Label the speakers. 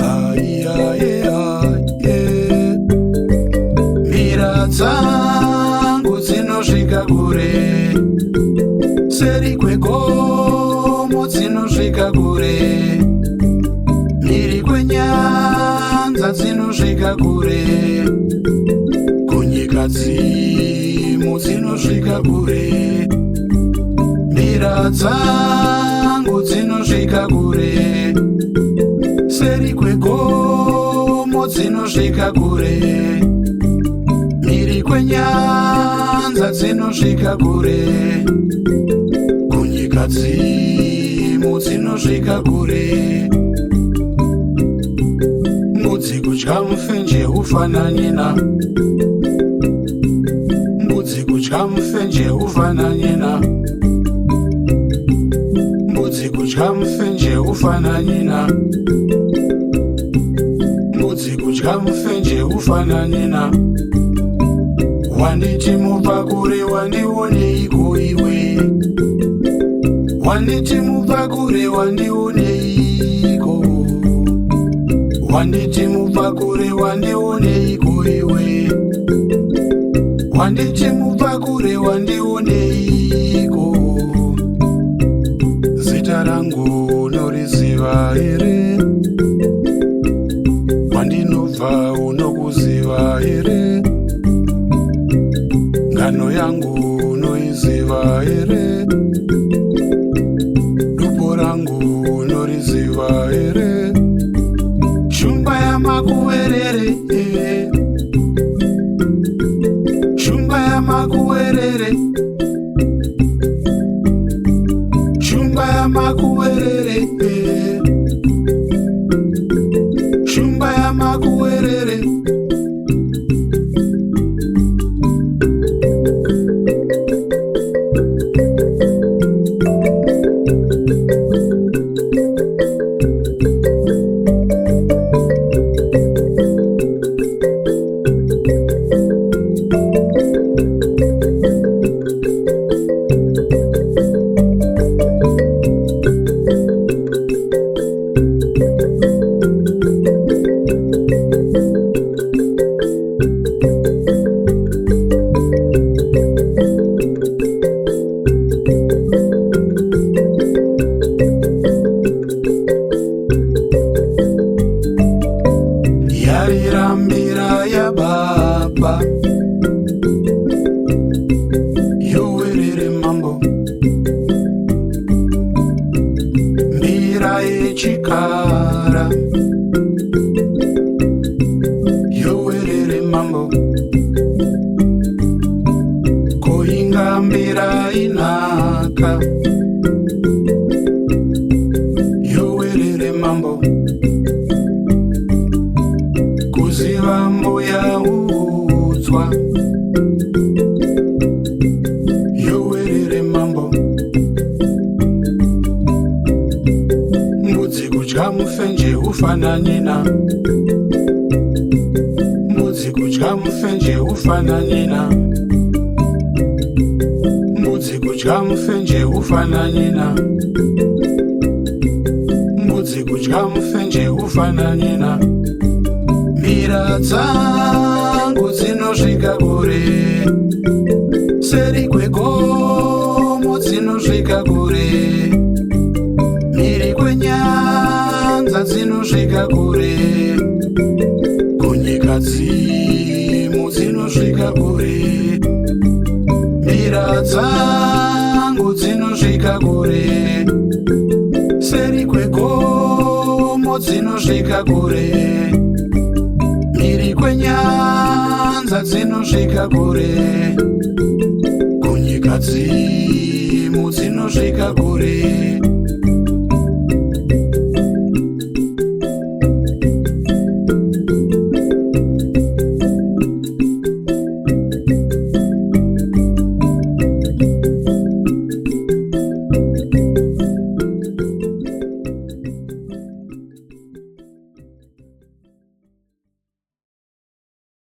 Speaker 1: Ai, ai, ai, mira dzangu dzinosvika kure, seri kwegomo dzinosvika kure, mhiri kwenyanza dzinosvika kure, kunyika dzimu dzinosvika kure, mira dzangu dzinosvika kure, seri kwegomo dzinosvika kure, mhiri kwenyanza dzinosvika kure, kunyika dzimu dzinosvika kure. Mbudzi kudya mufenje ufananyina, mbudzi kudya mufenje ufananyina, mbudzi kudya mufenje ufananyina, mbudzi kudya mufenje ufananyina. Wanditi mubva kure wandioneiko iwe, wanditi mubva kure wandioneiko, wanditi mubva kure wandioneiko iwe, wanditi mubva kure wandioneiko. Zita rangu unoriziva here, wandinobva unokuziva here, ngano yangu unoiziva here, dupo rangu unoriziva here, shumba yamakuwerere, shumba yamakuwerere, shumba yamakuwerere, shumba yamakuwerere. Yarirambira ya baba, yowerere mambo, mbira yechikara, yowerere mambo, koinga mbira inaka, yowerere mambo, kuziva mbuya udzwa, yowerere mambo, mbudzi kudya mufenje ufananyina, mbudzi kudya mufenje ufananyina, mbudzi kudya mufenje ufananyina, mbudzi kudya mufenje ufananyina. Mira dzangu dzinosvika kure, seri kwegomo dzinosvika kure, mhiri kwenyanza dzinosvika kure, kunyika dzimu dzinosvika kure. Mira dzangu dzinosvika kure, seri kwegomo dzinosvika kure, mhiri kwenyanza dzinosvika kure, kunyika dzimu dzinosvika kure.